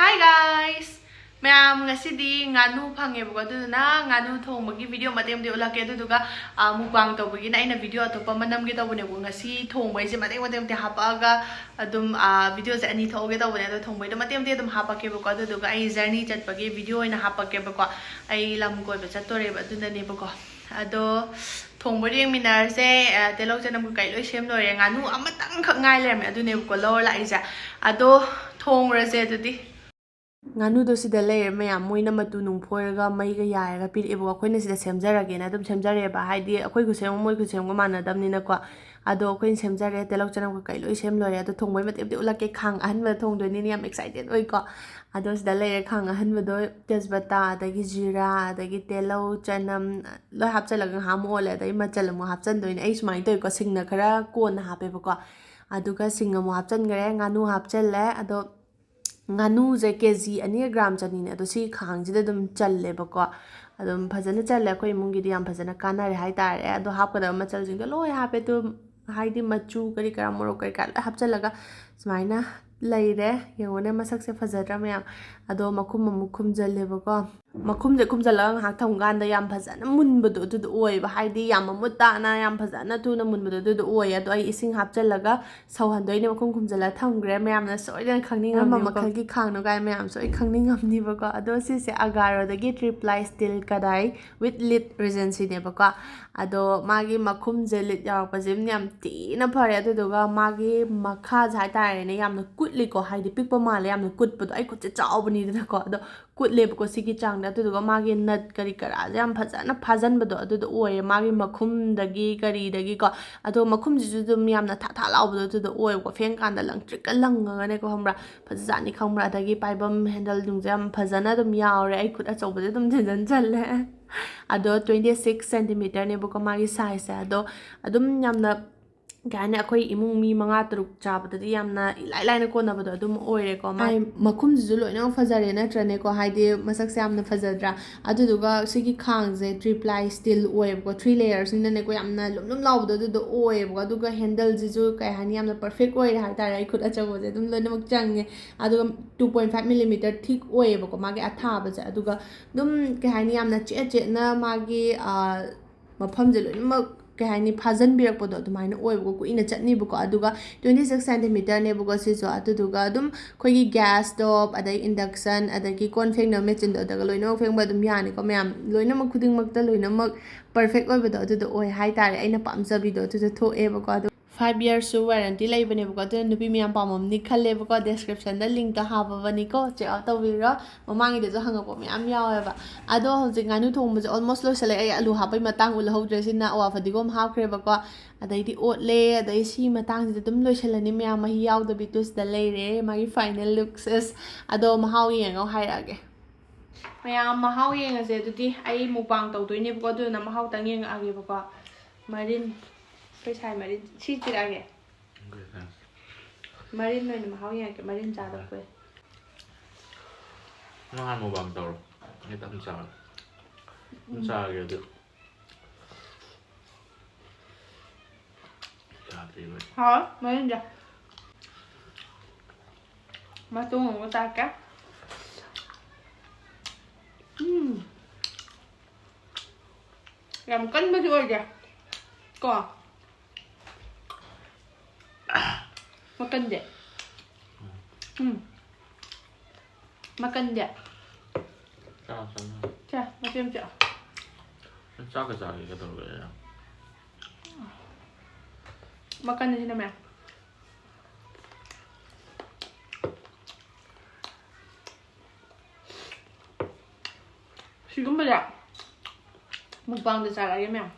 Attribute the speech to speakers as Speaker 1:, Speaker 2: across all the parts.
Speaker 1: Hi guys! Mayam ngasidi nganu phangebuko aduna nganu thongbagi video matem de ulake aduga mukbang tawbagi na ina video atopa manamge tawbune bu ngasi thongbai je matem te hapaga adum video se ani thoge tawbune ado thongbai do matem te adum hapake buko aduga ai journey chatbagi video ina hapake buko ai lam koi ba chatore ba aduna ne buko ado thongbai yeng minar se telok janam ku kai loi sem loi nganu amatang khak ngai lerme adune buko lor lai ja ado thong raje adudi nganu do sida layer mayam moina matu nung phoiraga maiga yairaga pirebo akoina sida semjarage na adum semjare ba haidi akoi ku sem moi ku sem go manadamni na ko ado akoin semjare telok chanam ko kai loi sem lore ado thongbai matep de ulake khang ahan ba thong do ni yam excited oi ko ado sida layer khang ahan ba do tezbata adagi jira adagi telo chanam loi hapchalaga ham ole adai machal mo hapchan do ni ai smai toy ko singna khara kon hape ba ko aduga singa mo hapchan gare nganu hapchalle ado nganu je kg ani gram chani ne ado si khang ji dum challe ba ko adum phajana challe khoi mungi di yam phajana kana re hai tare ado hap kada machal jing loi hape to haidi machu kari kara moro kari ka hap chalaga smaina leire yengone masak se phajadra mayam ado makhum jalle ba ko makhum je khumjala ngak thong gan da yam phajana munbado du oi ba haidi yam mutta na yam phajana tu na munbado du oi ado ai ising hap chalaga sauhandoi ne makhum khumjala thamgre mayam na soi den khangning am makhal gi khang no gai mayam soi khangning am ni ba ko ado si se AGARO da gi Tri-Ply steel Kadai with lid Regency ne ba ko ado magi makhum je lid yaw pa jim yam ti na phare ado duga magi makha jai tare ne yam na kutli ko haidi pikpa male yam na kut pa ai kut che chaw bani da ko ado kut leb ko sigi chang da tu duga magi nut kari kara yam phajana phajan ba do adu do oi magi makhum dagi kari dagi ko ado makhum ji dum yam na tha law ba do do oi ko feng kan da lang trick ka lang nga ne ko hamra phajani khambra dagi paibam handle dung jam phajana dum yaw re ai kut a chaw ba dum jan challe ado 26 cm ne bu ko magi size ado adum yam na gane akoi imung mi manga truk chabadadi yamna ilai laina ko na bado adum oire ko mai makhum ju loina fajare na trane ko haide masak se yamna fajadra adu duga sigi khang je Tri-Ply steel oib ko 3 layers ni ne ko yamna lum lawdo du oib ko duga handle ji ju kai hani yamna perfect oire ha tare ai khut achawo je dum loina mak change adu 2.5 mm thick oib ko magi atha ba je aduga dum kai hani yamna che na magi mafam je loina mak kahani phajan birak podo adumai oi bo ku ina chatni bu ko aduga 26 cm ne bu ko si so aduga adum khoi gi gas stove adai induction adagi config na machine do daga loina feng ba dum yani ko myam loina mak khuding mak ta loina mak perfect oi ba do adu oi hai tare aina pamjabi do adu tho e ba ko 5 years su warranty lai bane bu ko adu nupi myam pamam ni khalle bu ko description da link ta ha ba bani ko check out tawira mamangi de jo hanga ko myam yawe ba ado hojik nganu thong bu almost lo sele ai alu ha pai matang ul hodre sin na awa fadigom ha khre ba ko adai di otle adai si matang ji dum lo selani myam hi yaw da bitus da leire magi final looks is ado mahaw yeng au hairage mayam mahaw yeng ase dudi ai mukbang tawdoi ne bu ko du na mahaw tang yeng age ba ko marin sai marin si tirage marin no ni mahaw yeng ke marin cha da ko
Speaker 2: nó ăn một bằng tàu cái tấm sao kìa được thì vậy
Speaker 1: hả marin ja mà tôi không có ta cắt làm cân bao nhiêu kìa có makan deh makan deh
Speaker 2: sao
Speaker 1: cha macam cha
Speaker 2: sao cái sao cái tàu vậy
Speaker 1: makan di sini mah sih kamu ya mukbang di sana ya mah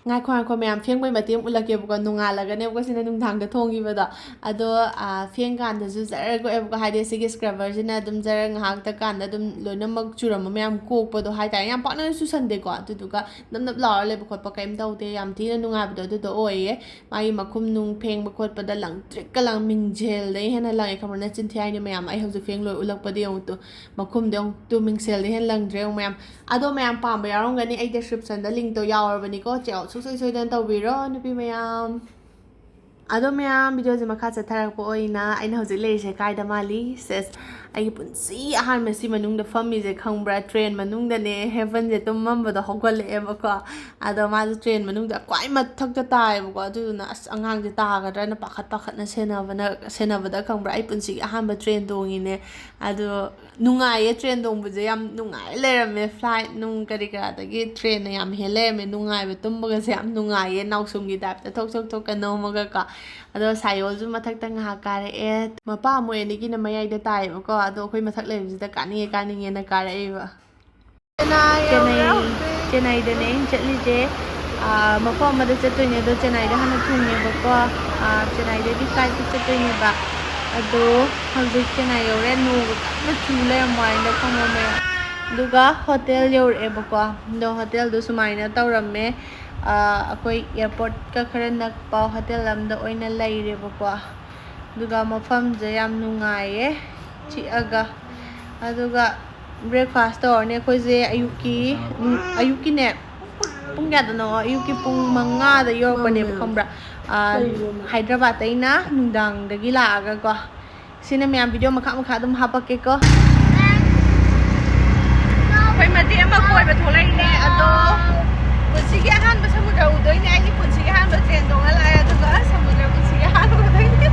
Speaker 1: ngai khwan ko myam pheng bai matim ulake bu ko nunga laga ne ko sina nung thang da thongi ba da ado pheng kan da ju zar ko e ko haide sigi scrubber jina dum zar ngak ta kan da dum loina mak churam myam ko po do hai ta yam pa na su san de ko tu ka nam nap la le bu khot pa kaim dau te yam ti na nunga ba do oi mai makhum nung pheng ba khot pa da lang trick ka lang ming gel dei hena lang e kamar na chin thai ni myam ai hu ju pheng loi ulak pa de tu makhum de tu ming sel de hen lang dre myam ado myam pam ba yarong gani ai description da link to yawar bani ko cheo soi dan tawbiro nupi mayam ꯑꯗꯣ ꯃꯌꯥꯝ ꯚꯤꯗꯤꯑꯣꯁꯦ ꯃꯈꯥ ꯆꯠꯊꯔꯛꯄ ꯑꯣꯏꯅ ꯑꯩꯅ ꯍꯧꯖꯤꯛ ꯂꯩꯔꯤꯁꯦ ꯀꯥꯏꯗ ꯃꯥꯜꯂꯤ ꯁꯦꯁ ꯑꯩꯒꯤ ꯄꯨꯟꯁꯤ ꯑꯍꯥꯟꯕꯁꯤ ꯃꯅꯨꯡꯗ ꯐꯝꯃꯤꯁꯦ ꯈꯪꯕ꯭ꯔꯥ ꯇ꯭ꯔꯦꯟ ꯃꯅꯨꯡꯗꯅꯦ ꯍꯦꯚꯟꯁꯦ ꯇꯨꯝꯃꯝꯕꯗꯣ ꯍꯧꯒꯠꯂꯛꯑꯦꯕꯀꯣ ꯑꯗꯣ ꯃꯥꯁꯨ ꯇ꯭ꯔꯦꯟ ꯃꯅꯨꯡꯗ ꯈ꯭ꯋꯥꯏ ꯃꯊꯛꯇ ꯇꯥꯏꯌꯦꯕꯀꯣ ꯑꯗꯨꯗꯨꯅ ꯑꯁ ꯑꯉꯥꯡꯁꯦ ꯇꯥꯒꯗ꯭ꯔꯅ ꯄꯥꯈꯠꯅ ꯁꯦꯟꯅꯕꯗ ꯈꯪꯕ꯭ꯔꯥ ꯑꯩ ꯄꯨꯟꯁꯤꯒꯤ ꯑꯍꯥꯟꯕ ꯇ꯭ꯔꯦꯟ ꯇꯣꯡꯉꯤꯅꯦ ꯑꯗꯣ ꯅꯨꯡꯉꯥꯏꯌꯦ ꯇ꯭ꯔꯦन ꯇꯣꯡꯕꯁꯦ ꯌꯥꯝ ꯅꯨꯡꯉꯥꯏ ꯂꯩꯔꯝꯃꯦ ꯐ꯭ꯂꯥꯏꯠ ꯅꯨꯡ ꯀꯔꯤ ꯀꯔꯥꯗꯒꯤ ꯇ꯭ꯔꯦꯟꯅ ꯌꯥꯝ ꯍꯦꯜ ꯂꯩꯔꯝꯃꯦ ꯅꯨꯡꯉꯥꯏꯕ ꯇꯨꯝꯕꯒꯁꯦ ꯌꯥꯝ ꯅꯨꯡꯉꯥꯏꯌꯦ ꯅꯥꯎꯁꯨꯝꯒꯤ ꯇꯥꯏꯞꯇ ꯊꯣꯛꯀ ꯅꯣꯝꯃꯒꯀꯣ ꯑꯗꯣ ꯁꯥꯏꯌꯣꯜꯁꯨ ꯃꯊꯛꯇ ꯉꯥꯏꯍꯥꯛ ꯀꯥꯔꯛꯑꯦ ꯃꯄꯥ ꯃꯣꯏ ꯑꯅꯤꯒꯤꯅ ꯃꯌꯥꯏꯗ ꯇꯥꯏꯌꯦꯕꯀꯣ ꯑꯗꯣ ꯑꯩꯈꯣꯏ ꯃꯊꯛ ꯂꯩꯕꯁꯤꯗ ꯀꯥꯅꯤꯡꯉꯦꯅ ꯀꯥꯔꯛꯏꯕ ꯆꯦꯟꯅꯥꯏꯗꯅꯦ ꯑꯩꯅ ꯆꯠꯂꯤꯁꯦ ꯃꯐꯝ ꯑꯃꯗ ꯆꯠꯇꯣꯏꯅꯦ ꯑꯗꯣ ꯆꯦꯟꯅꯥꯏꯗ ꯍꯥꯟꯅ ꯊꯨꯡꯉꯦꯕꯀꯣ ꯆꯦꯟꯅꯥꯏꯗꯒꯤ ꯐ꯭ꯂꯥꯏꯠꯇ ꯆꯠꯇꯣꯏꯅꯦꯕ ꯑꯗꯣ ꯍꯧꯖꯤꯛ ꯆꯦꯟꯅꯥꯏ ꯌꯧꯔꯦ ꯅꯣꯡꯒ ꯀꯟꯅ ꯆꯨ ꯂꯩꯔꯝꯃꯣꯏꯅ ꯈꯪꯕ ꯃꯌꯥꯝ ꯑꯗꯨꯒ ꯍꯣꯇꯦꯜ ꯌꯧꯔꯛꯑꯦꯕꯀꯣ ꯑꯗꯣ ꯍꯣꯇꯦꯜꯗꯣ ꯁꯨꯃꯥꯏꯅ ꯇꯧꯔꯝꯃꯦ ꯑꯩꯈꯣꯏ ꯑꯦꯌꯥꯔꯄꯣꯔꯠꯀ ꯈꯔ ꯅꯛꯄ ꯍꯣꯇꯦꯜ ꯑꯃꯗ ꯑꯣꯏꯅ ꯂꯩꯔꯦꯕꯀꯣ ꯑꯗꯨꯒ ꯃꯐꯝꯁꯦ ꯌꯥꯝ ꯅꯨꯡꯉꯥꯏꯌే ꯆꯤꯛꯑꯒ ꯑꯗꯨꯒ ꯕ꯭ꯔꯦꯛꯐꯥꯁ ꯇꯧꯔꯅꯤ ꯑꯩꯈꯣꯏꯁꯦ ꯑꯌꯨꯛꯀꯤꯅꯦ ꯄꯨꯡ ꯀꯌꯥꯗꯅꯣ ꯑꯌꯨꯛꯀꯤ ꯄꯨꯡ 5ꯗ ꯌꯧꯔꯛꯄꯅꯦꯕ ꯈꯪꯕ꯭ꯔꯥ ꯍꯥꯏꯗ꯭ꯔꯕꯥꯠꯇꯩꯅ ꯅꯨꯡꯗꯥꯡꯗꯒꯤ ꯂꯥꯛꯑꯒꯀꯣ ꯁꯤꯅ ꯃꯌꯥꯝ ꯚꯤꯗꯤꯑꯣ ꯃꯈꯥ ꯑꯗꯨꯝ ꯍꯥꯞꯄꯛꯀꯦꯀꯣ ꯑꯩꯈꯣꯏ ꯃꯇꯦꯛ ꯑꯃ ꯀꯣꯏꯕ ꯊꯣꯛꯂꯛꯏꯅꯦ ꯑꯗꯣ ꯄꯨꯟꯁꯤꯒꯤ ꯑꯍꯥꯟꯕ ꯁꯃꯨꯗ꯭ꯔ ꯎꯗꯣꯏꯅꯦ ꯑꯩꯒꯤ ꯄꯨꯟꯁꯤꯒꯤ ꯑꯍꯥꯟꯕ ꯇ꯭ꯔꯦꯟ ꯇꯣꯡꯉ ꯂꯥꯛꯑꯦ ꯑꯗꯨꯒ ꯁꯃꯨꯗ꯭ꯔ ꯄꯨꯟꯁꯤꯒꯤ ꯑꯍꯥꯟꯕ ꯎꯗꯣꯏꯅꯦ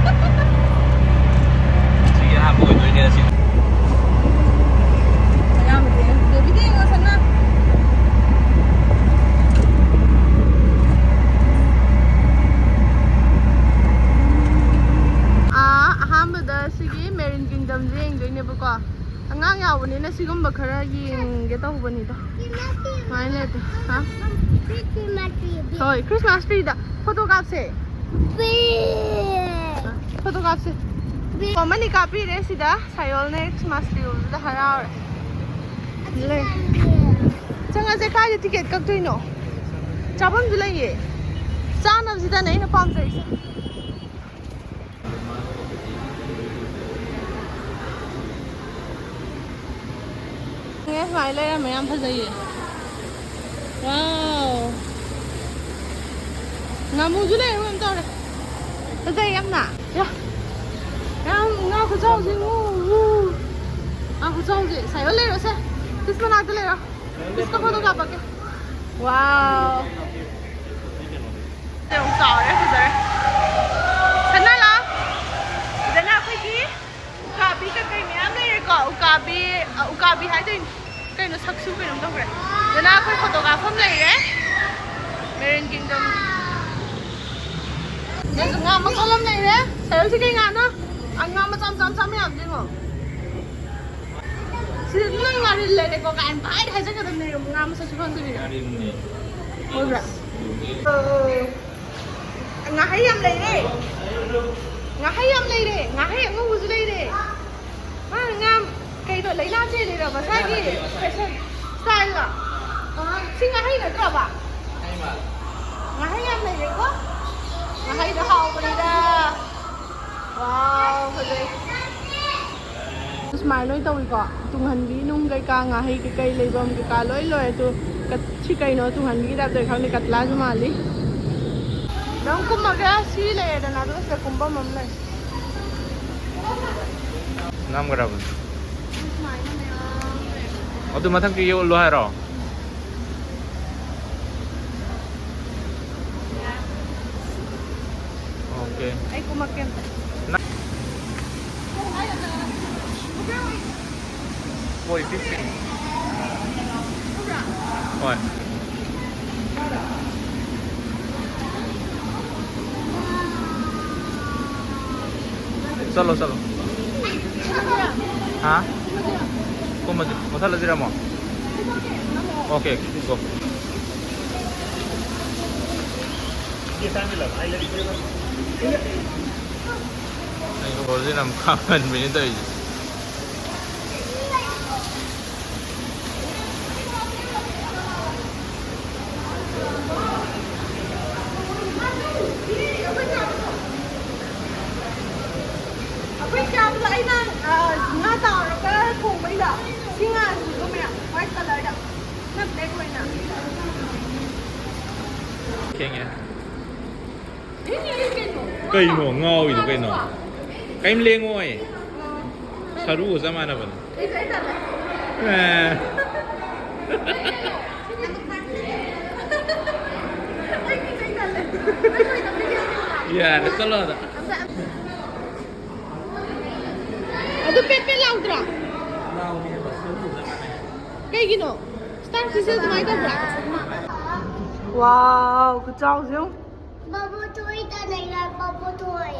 Speaker 2: ꯄꯨꯟꯁꯤꯒꯤ ꯑꯍꯥꯟꯕ ꯑꯣꯏꯗꯣꯏꯅꯦ ꯑꯁꯤ
Speaker 1: ꯑꯍꯥꯟꯕꯗ ꯁꯤꯒꯤ ꯃꯦꯔꯤꯟ ꯀꯤꯡꯗꯝꯁꯦ ꯌꯦꯡꯗꯣꯏꯅꯦꯕꯀꯣ ꯑꯉꯥꯡ ꯌꯥꯎꯕꯅꯤꯅ ꯁꯤꯒꯨꯝꯕ ꯈꯔ ꯌꯦꯡꯒꯦ ꯇꯧꯕꯅꯤꯗ ꯁꯨꯃꯥꯏꯅ ꯂꯩꯇꯦ ꯍꯣꯏ ꯈ꯭ꯔꯤꯁꯃꯥꯁ ꯇ꯭ꯔꯤꯗ ꯐꯣꯇꯣ ꯀꯥꯞꯁꯦ ꯐꯣꯇꯣ ꯀꯥꯞꯁꯦ ꯑꯃꯅꯤ ꯀꯥꯞꯄꯤꯔꯦ ꯁꯤꯗ ꯁꯥꯏꯌꯣꯜꯅꯦ ꯈ꯭ꯔꯤꯁꯃꯥꯁ ꯇ꯭ꯔꯤ ꯎꯕꯗ ꯍꯔꯥꯎꯔꯦ ꯂꯩ ꯆꯪꯉꯁꯦ ꯀꯥꯏꯗ ꯇꯤꯀꯦꯠ ꯀꯛꯇꯣꯏꯅꯣ ꯆꯥꯐꯝꯁꯨ ꯂꯩꯌꯦ ꯆꯥꯅꯕꯁꯤꯗꯅꯦ ꯑꯩꯅ ꯄꯥꯝꯖꯩꯁꯦ ꯁꯨꯃꯥꯏꯅ ꯂꯩꯔꯝꯃꯦ ꯌꯥꯝ ꯐꯖꯩꯌꯦ ꯋꯥꯎ ꯉꯥꯃꯨꯁꯨ ꯂꯩꯔꯝ ꯀꯩꯅꯣ ꯇꯧꯔꯦ ꯐꯖꯩ ꯌꯥꯝꯅ ꯌꯥꯝ ꯉꯥ ꯈꯨꯆꯥꯎꯁꯦ ꯉꯥ ꯈꯨꯆꯥꯎꯁꯦ ꯁꯥꯏꯌꯣꯜ ꯂꯩꯔꯣꯁꯦ ꯐꯤꯁ ꯃꯅꯥꯛꯇ ꯂꯩꯔꯣ ꯐꯤꯁꯀ ꯐꯣꯇꯣ ꯀꯥꯞꯄꯛꯀꯦ ꯋꯥꯎ ꯌꯥꯝ ꯆꯥꯎꯔꯦ ꯐꯖꯔꯦ ꯁꯅꯥ ꯂꯥꯛꯑꯣ ꯁꯤꯗꯅ ꯑꯩꯈꯣꯏꯒꯤ ꯎꯀꯥꯕꯤ ꯀꯩꯀꯩ ꯃꯌꯥꯝ ꯂꯩꯔꯦꯀꯣ ꯎꯀꯥꯕꯤ ꯍꯥꯏꯗꯣꯏꯅꯤ ꯀꯩꯅꯣ ꯁꯛꯁꯨ ꯀꯩꯅꯣꯝ ꯇꯧꯈ꯭ꯔꯦ ꯁꯤꯗꯅ ꯑꯩꯈꯣꯏ ꯐꯣꯇꯣ ꯀꯥꯞꯐꯝ ꯂꯩꯔꯦ ꯃꯦꯔꯤꯟ ꯀꯤꯡꯗꯝ ꯁꯤꯗꯁꯨ ꯉꯥ ꯃꯈꯜ ꯑꯃ ꯂꯩꯔꯦ ꯁꯥꯏꯌꯣꯜꯁꯤ ꯀꯩ ꯉꯥꯅꯣ ꯉꯥ ꯃꯆꯥ ꯃꯌꯥꯝ ꯌꯦꯡꯉꯣ sila lang nga rin lang ko kain pa ay haja ka dam na yung mga masa suhan to nila Ora nga hayam lay re nga hayam mo uzu lay re ma nga kay to lay na che le ra ba sa ki fashion style la si nga hay na ka ba nga hayam lay re ko nga hay da haw ko nila wow okay Smile nói tôi có tung hành bí nung cây ca ngà hay cây lấy bom cây ca lối tu cắt chi cây nó tung hành bí đạp đời khang đi cắt lá cho mà lý đông cũng mà cái xí lệ đàn nào đó sẽ cùng bom mắm này
Speaker 2: Nam gram 어디 마탕 끼 올로 하러 오케이
Speaker 1: ai cũng mặc kem
Speaker 2: Boy, fishing. Ouais. Solo. Hah? Come on, masala zira mo. Okay, go. Ini kalau nam kawan begini tu.
Speaker 1: Wait, kaya pala ay nga tao na ka kung may da. Singa, lumaya, white color da. Nag-deck ko na.
Speaker 2: King ya.
Speaker 1: Ini mo.
Speaker 2: Kayno ngawid kayno. Kaim lengoy. Saru sa mana ba? Ya, nasalada.
Speaker 1: Ado pepe laudra. Kaygino. Star fish mai ka bra. Wow, ku chao siu.
Speaker 3: Bubble toy ta này là bubble toy.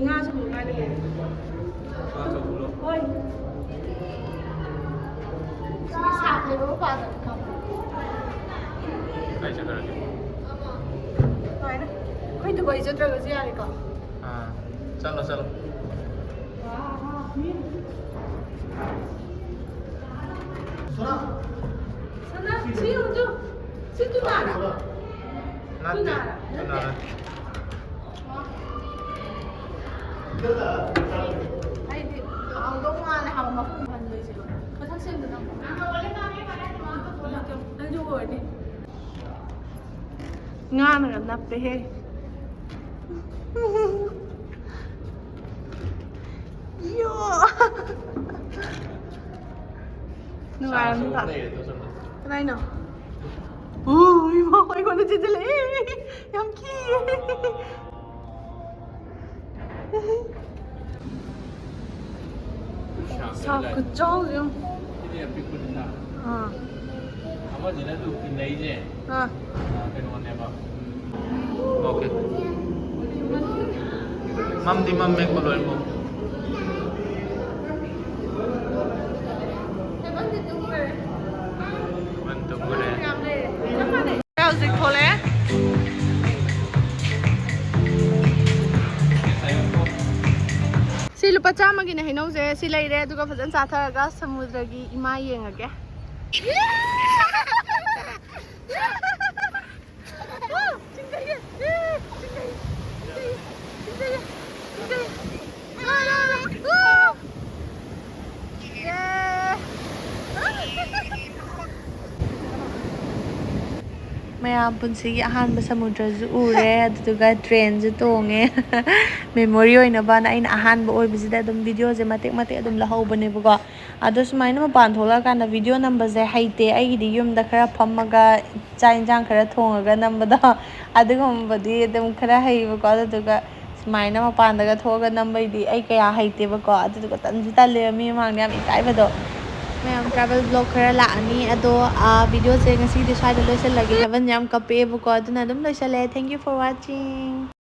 Speaker 1: Nga sa mga nila. Ôi. Sạc thì nó vào được không?
Speaker 2: Phải chắc rồi.
Speaker 1: Phải đấy. Khơi từ bây giờ trời cái gì à đấy con?
Speaker 2: Chalo.
Speaker 1: Sana, siyo tu. Situ nara.
Speaker 2: Nara.
Speaker 1: Ay, di. Ang dong nga na habang mapupan mo sila. Mataksin doon ako. Ano ko ni? Nga naganap eh. Yo. Nungaran ka. Kanay no. Uy, mga ko na dito eh. Yang cute. Sao cứ trâu vậy?
Speaker 2: Okay. Ma'am di ma'am make follow mo. Mantuk gure.
Speaker 1: How's it called? Si lupa chama gi na hinau je si lai re aduga fajan chatharaga samudragi ima yengage Mayam punsigi ahanba samudra zu ure aduga train zu tonge memory oina ba na aina ahanba oibisida adum video je matek adum lahawbane bugo adu sumaina mapan thola kana video number je haite aigidi yumda khara phammaga chain jang khara thongaga nambada adugambadi adum khara haibugo aduga sumaina mapan daga thoga nambaidi ai kaya haite bugo aduga tanju talle mi mangni am ikaibado Mayam travel vlog khara laani ado video se ngasi de sai de loisal lagi heaven yam kape bu ko aduna dum loisal thank you for watching